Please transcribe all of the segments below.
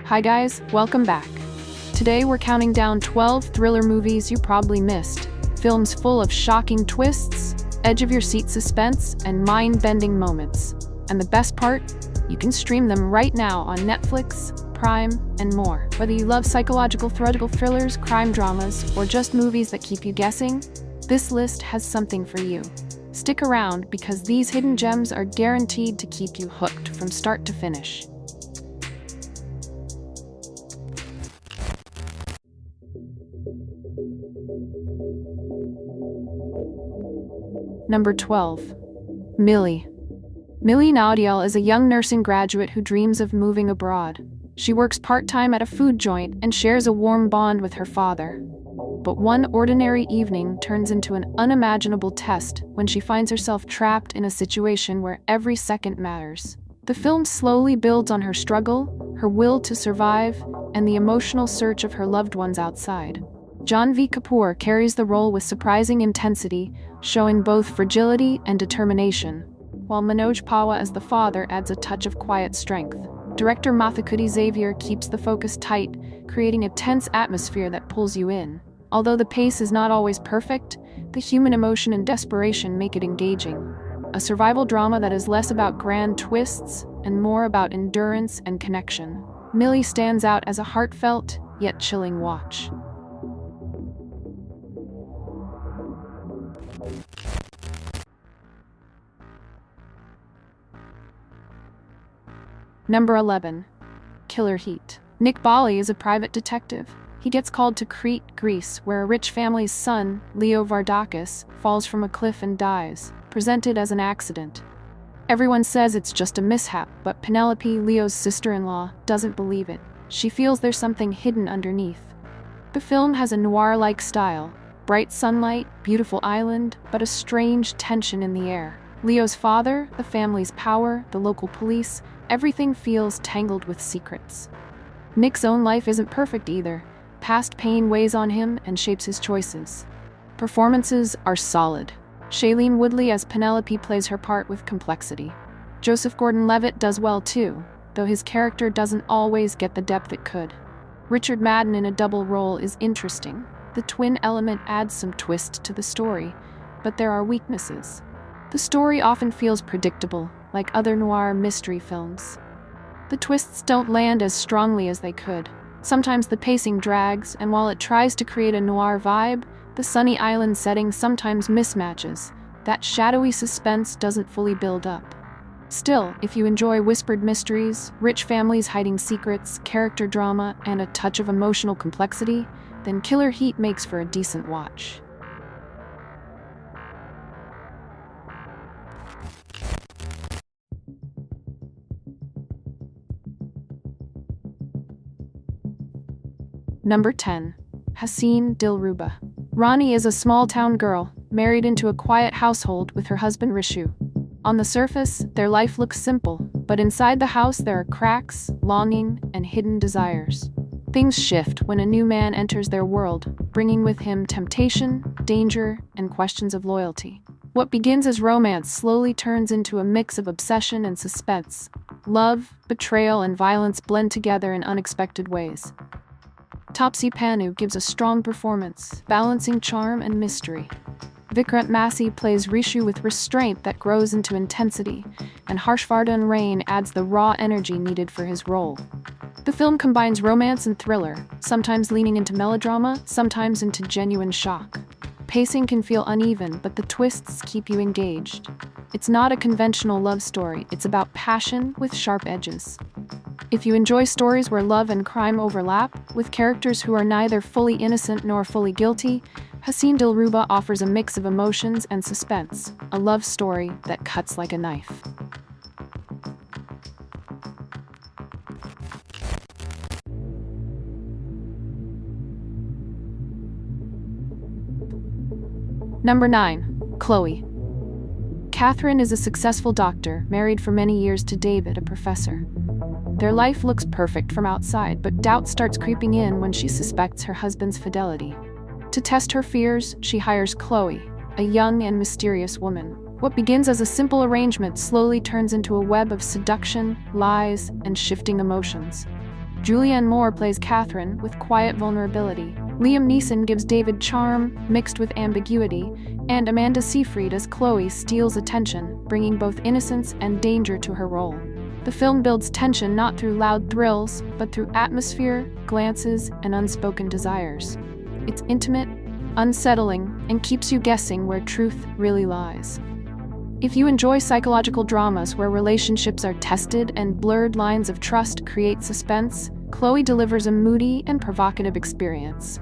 Hi guys, welcome back. Today we're counting down 12 thriller movies you probably missed. Films full of shocking twists, edge-of-your-seat suspense, and mind-bending moments. And the best part? You can stream them right now on Netflix, Prime, and more. Whether you love psychological thrillers, crime dramas, or just movies that keep you guessing, this list has something for you. Stick around because these hidden gems are guaranteed to keep you hooked from start to finish. Number 12. Milie. Milie Naudiel is a young nursing graduate who dreams of moving abroad. She works part-time at a food joint and shares a warm bond with her father. But one ordinary evening turns into an unimaginable test when she finds herself trapped in a situation where every second matters. The film slowly builds on her struggle, her will to survive, and the emotional search of her loved ones outside. Janvi Kapoor carries the role with surprising intensity, showing both fragility and determination, while Manoj Pawa as the father adds a touch of quiet strength. Director Mathakudi Xavier keeps the focus tight, creating a tense atmosphere that pulls you in. Although the pace is not always perfect, the human emotion and desperation make it engaging. A survival drama that is less about grand twists and more about endurance and connection. Milie stands out as a heartfelt, yet chilling watch. Number 11. Killer Heat. Nick Bali is a private detective. He gets called to Crete, Greece, where a rich family's son, Leo Vardakis, falls from a cliff and dies, presented as an accident. Everyone says it's just a mishap, but Penelope, Leo's sister-in-law, doesn't believe it. She feels there's something hidden underneath. The film has a noir-like style, bright sunlight, beautiful island, but a strange tension in the air. Leo's father, the family's power, the local police, everything feels tangled with secrets. Nick's own life isn't perfect either. Past pain weighs on him and shapes his choices. Performances are solid. Shailene Woodley as Penelope plays her part with complexity. Joseph Gordon-Levitt does well too, though his character doesn't always get the depth it could. Richard Madden in a double role is interesting. The twin element adds some twist to the story, but there are weaknesses. The story often feels predictable, like other noir mystery films. The twists don't land as strongly as they could. Sometimes the pacing drags, and while it tries to create a noir vibe, the sunny island setting sometimes mismatches. That shadowy suspense doesn't fully build up. Still, if you enjoy whispered mysteries, rich families hiding secrets, character drama, and a touch of emotional complexity, then Killer Heat makes for a decent watch. Number 10. Haseen Dillruba. Rani is a small-town girl, married into a quiet household with her husband Rishu. On the surface, their life looks simple, but inside the house there are cracks, longing, and hidden desires. Things shift when a new man enters their world, bringing with him temptation, danger, and questions of loyalty. What begins as romance slowly turns into a mix of obsession and suspense. Love, betrayal, and violence blend together in unexpected ways. Taapsee Pannu gives a strong performance, balancing charm and mystery. Vikrant Massey plays Rishu with restraint that grows into intensity, and Harshvardhan Rain adds the raw energy needed for his role. The film combines romance and thriller, sometimes leaning into melodrama, sometimes into genuine shock. Pacing can feel uneven, but the twists keep you engaged. It's not a conventional love story, it's about passion with sharp edges. If you enjoy stories where love and crime overlap, with characters who are neither fully innocent nor fully guilty, Haseen Dillruba offers a mix of emotions and suspense, a love story that cuts like a knife. Number 9. Chloe. Catherine is a successful doctor, married for many years to David, a professor. Their life looks perfect from outside, but doubt starts creeping in when she suspects her husband's fidelity. To test her fears, she hires Chloe, a young and mysterious woman. What begins as a simple arrangement slowly turns into a web of seduction, lies, and shifting emotions. Julianne Moore plays Catherine with quiet vulnerability. Liam Neeson gives David charm, mixed with ambiguity, and Amanda Seyfried as Chloe steals attention, bringing both innocence and danger to her role. The film builds tension not through loud thrills, but through atmosphere, glances, and unspoken desires. It's intimate, unsettling, and keeps you guessing where truth really lies. If you enjoy psychological dramas where relationships are tested and blurred lines of trust create suspense, Chloe delivers a moody and provocative experience.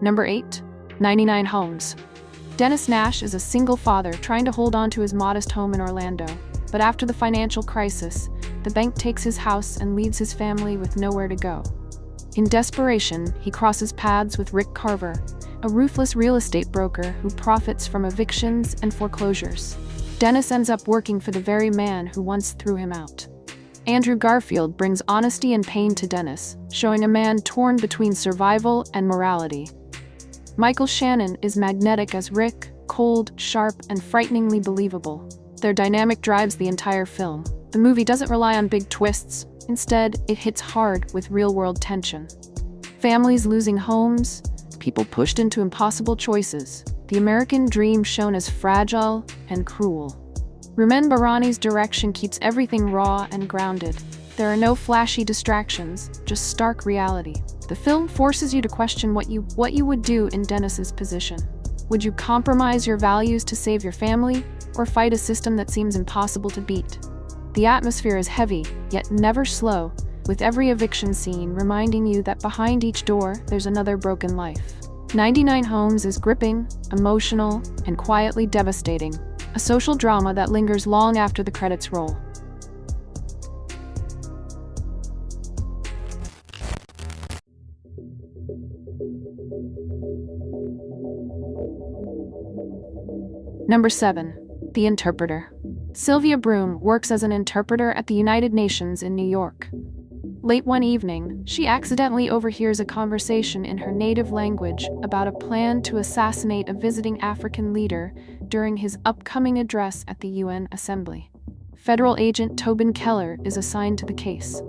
Number 8. 99 Homes. Dennis Nash is a single father trying to hold on to his modest home in Orlando, but after the financial crisis, the bank takes his house and leaves his family with nowhere to go. In desperation, he crosses paths with Rick Carver, a ruthless real estate broker who profits from evictions and foreclosures. Dennis ends up working for the very man who once threw him out. Andrew Garfield brings honesty and pain to Dennis, showing a man torn between survival and morality. Michael Shannon is magnetic as Rick, cold, sharp, and frighteningly believable. Their dynamic drives the entire film. The movie doesn't rely on big twists. Instead, it hits hard with real-world tension. Families losing homes, people pushed into impossible choices, the American dream shown as fragile and cruel. Rumen Barani's direction keeps everything raw and grounded. There are no flashy distractions, just stark reality. The film forces you to question what you would do in Dennis's position. Would you compromise your values to save your family, or fight a system that seems impossible to beat? The atmosphere is heavy, yet never slow, with every eviction scene reminding you that behind each door there's another broken life. 99 Homes is gripping, emotional, and quietly devastating, a social drama that lingers long after the credits roll. Number 7. The Interpreter. Sylvia Broom works as an interpreter at the United Nations in New York. Late one evening, she accidentally overhears a conversation in her native language about a plan to assassinate a visiting African leader during his upcoming address at the UN Assembly. Federal agent Tobin Keller is assigned to the case.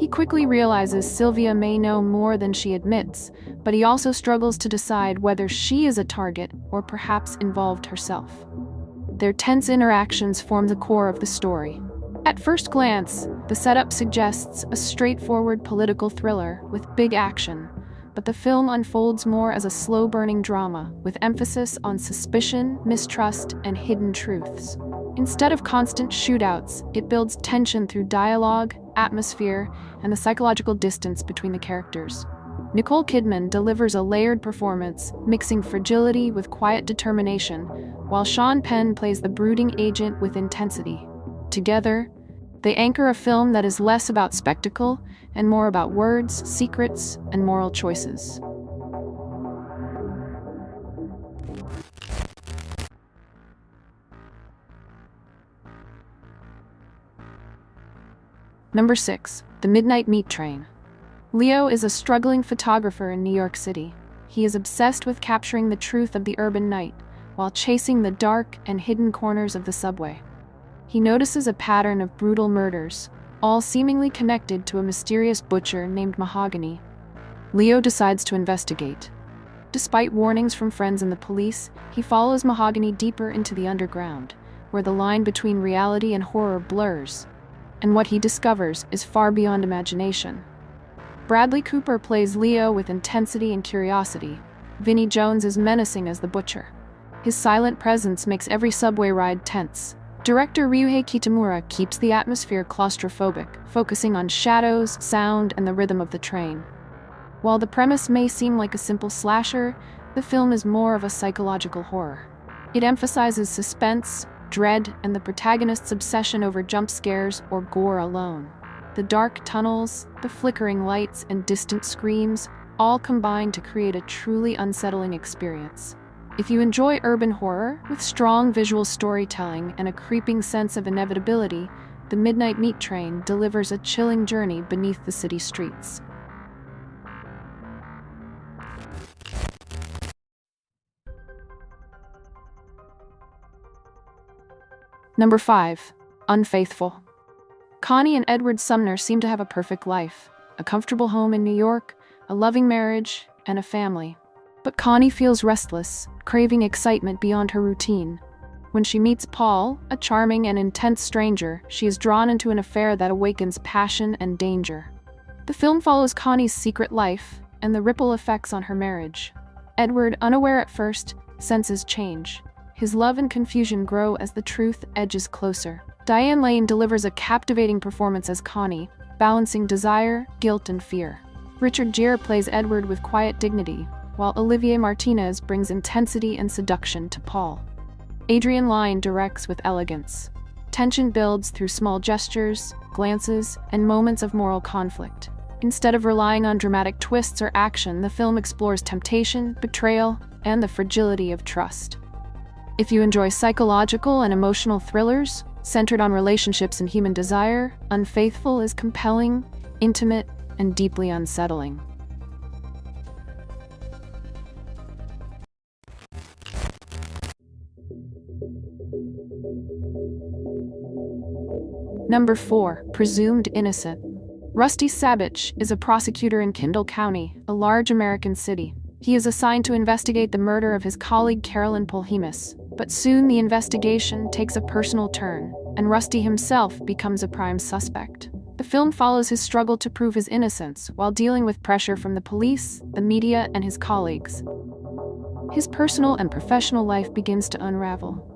He quickly realizes Sylvia may know more than she admits, but he also struggles to decide whether she is a target or perhaps involved herself. Their tense interactions form the core of the story. At first glance, the setup suggests a straightforward political thriller with big action, but the film unfolds more as a slow-burning drama with emphasis on suspicion, mistrust, and hidden truths. Instead of constant shootouts, it builds tension through dialogue, atmosphere, and the psychological distance between the characters. Nicole Kidman delivers a layered performance, mixing fragility with quiet determination, while Sean Penn plays the brooding agent with intensity. Together, they anchor a film that is less about spectacle and more about words, secrets, and moral choices. Number 6. The Midnight Meat Train. Leo is a struggling photographer in New York City. He is obsessed with capturing the truth of the urban night, while chasing the dark and hidden corners of the subway. He notices a pattern of brutal murders, all seemingly connected to a mysterious butcher named Mahogany. Leo decides to investigate. Despite warnings from friends and the police, he follows Mahogany deeper into the underground, where the line between reality and horror blurs. And what he discovers is far beyond imagination. Bradley Cooper plays Leo with intensity and curiosity. Vinnie Jones is menacing as the butcher. His silent presence makes every subway ride tense. Director Ryuhei Kitamura keeps the atmosphere claustrophobic, focusing on shadows, sound, and the rhythm of the train. While the premise may seem like a simple slasher, the film is more of a psychological horror. It emphasizes suspense, dread, and the protagonist's obsession over jump scares or gore alone. The dark tunnels, the flickering lights, and distant screams all combine to create a truly unsettling experience. If you enjoy urban horror with strong visual storytelling and a creeping sense of inevitability, The Midnight Meat Train delivers a chilling journey beneath the city streets. Number 5. Unfaithful. Connie and Edward Sumner seem to have a perfect life, a comfortable home in New York, a loving marriage, and a family. But Connie feels restless, craving excitement beyond her routine. When she meets Paul, a charming and intense stranger, she is drawn into an affair that awakens passion and danger. The film follows Connie's secret life and the ripple effects on her marriage. Edward, unaware at first, senses change. His love and confusion grow as the truth edges closer. Diane Lane delivers a captivating performance as Connie, balancing desire, guilt, and fear. Richard Gere plays Edward with quiet dignity, while Olivier Martinez brings intensity and seduction to Paul. Adrian Lyne directs with elegance. Tension builds through small gestures, glances, and moments of moral conflict. Instead of relying on dramatic twists or action, the film explores temptation, betrayal, and the fragility of trust. If you enjoy psychological and emotional thrillers centered on relationships and human desire, Unfaithful is compelling, intimate, and deeply unsettling. Number 4. Presumed Innocent. Rusty Sabich is a prosecutor in Kendall County, a large American city. He is assigned to investigate the murder of his colleague Carolyn Polhemus, but soon the investigation takes a personal turn, and Rusty himself becomes a prime suspect. The film follows his struggle to prove his innocence while dealing with pressure from the police, the media, and his colleagues. His personal and professional life begins to unravel.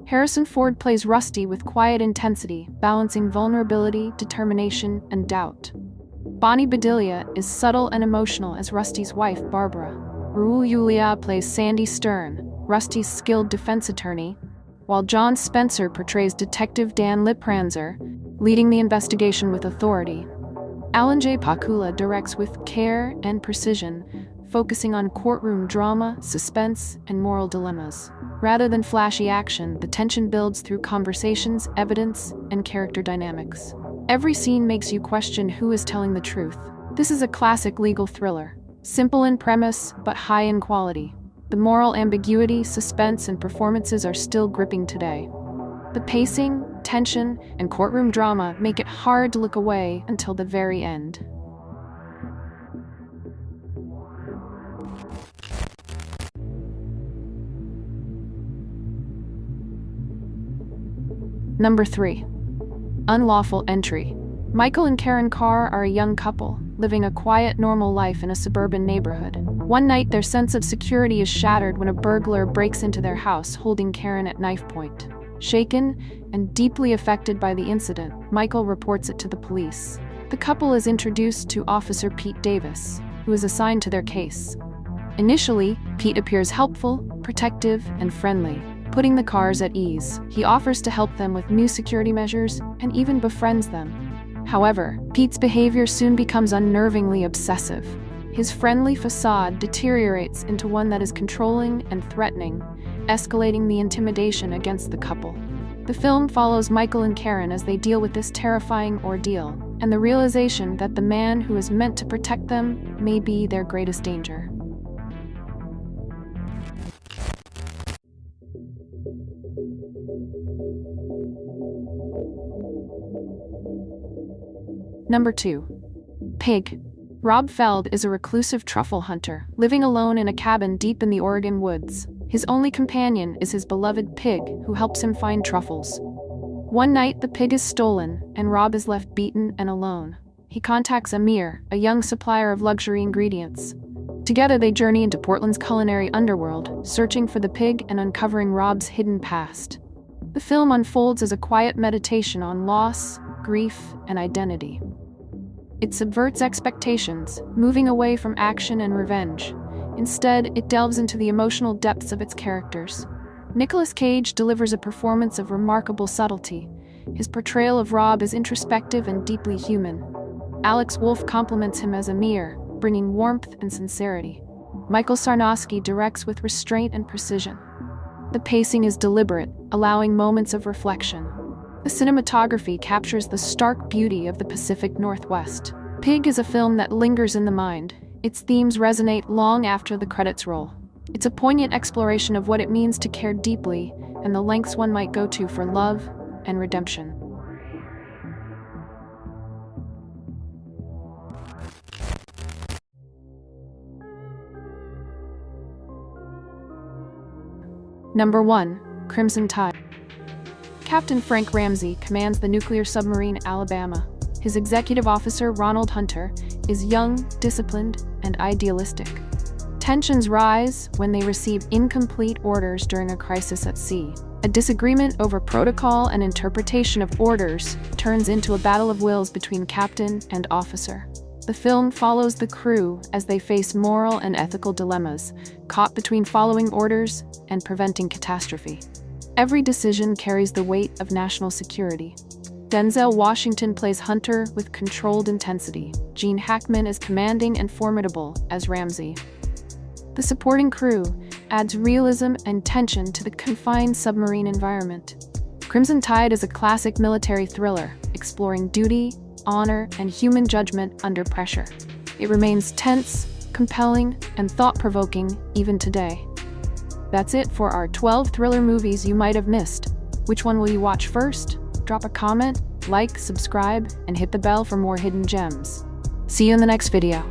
Harrison Ford plays Rusty with quiet intensity, balancing vulnerability, determination, and doubt. Bonnie Bedelia is subtle and emotional as Rusty's wife, Barbara. Raul Julia plays Sandy Stern, Rusty's skilled defense attorney, while John Spencer portrays Detective Dan Lipranzer, leading the investigation with authority. Alan J. Pakula directs with care and precision, focusing on courtroom drama, suspense, and moral dilemmas. Rather than flashy action, the tension builds through conversations, evidence, and character dynamics. Every scene makes you question who is telling the truth. This is a classic legal thriller, simple in premise but high in quality. The moral ambiguity, suspense, and performances are still gripping today. The pacing, tension, and courtroom drama make it hard to look away until the very end. Number 3. Unlawful Entry. Michael and Karen Carr are a young couple, living a quiet, normal life in a suburban neighborhood. One night, their sense of security is shattered when a burglar breaks into their house, holding Karen at knife point. Shaken and deeply affected by the incident, Michael reports it to the police. The couple is introduced to Officer Pete Davis, who is assigned to their case. Initially, Pete appears helpful, protective, and friendly, putting the Carrs at ease. He offers to help them with new security measures and even befriends them. However, Pete's behavior soon becomes unnervingly obsessive. His friendly facade deteriorates into one that is controlling and threatening, escalating the intimidation against the couple. The film follows Michael and Karen as they deal with this terrifying ordeal, and the realization that the man who is meant to protect them may be their greatest danger. Number 2. Pig. Rob Feld is a reclusive truffle hunter, living alone in a cabin deep in the Oregon woods. His only companion is his beloved pig, who helps him find truffles. One night, the pig is stolen, and Rob is left beaten and alone. He contacts Amir, a young supplier of luxury ingredients. Together, they journey into Portland's culinary underworld, searching for the pig and uncovering Rob's hidden past. The film unfolds as a quiet meditation on loss, grief, and identity. It subverts expectations, moving away from action and revenge. Instead, it delves into the emotional depths of its characters. Nicolas Cage delivers a performance of remarkable subtlety. His portrayal of Rob is introspective and deeply human. Alex Wolff compliments him as Amir, bringing warmth and sincerity. Michael Sarnowski directs with restraint and precision. The pacing is deliberate, allowing moments of reflection. The cinematography captures the stark beauty of the Pacific Northwest. Pig is a film that lingers in the mind. Its themes resonate long after the credits roll. It's a poignant exploration of what it means to care deeply and the lengths one might go to for love, and redemption. Number 1. Crimson Tide. Captain Frank Ramsey commands the nuclear submarine Alabama. His executive officer, Ronald Hunter, is young, disciplined, and idealistic. Tensions rise when they receive incomplete orders during a crisis at sea. A disagreement over protocol and interpretation of orders turns into a battle of wills between captain and officer. The film follows the crew as they face moral and ethical dilemmas, caught between following orders and preventing catastrophe. Every decision carries the weight of national security. Denzel Washington plays Hunter with controlled intensity. Gene Hackman is commanding and formidable as Ramsey. The supporting crew adds realism and tension to the confined submarine environment. Crimson Tide is a classic military thriller, exploring duty, honor, and human judgment under pressure. It remains tense, compelling, and thought-provoking even today. That's it for our 12 thriller movies you might have missed. Which one will you watch first? Drop a comment, like, subscribe, and hit the bell for more hidden gems. See you in the next video.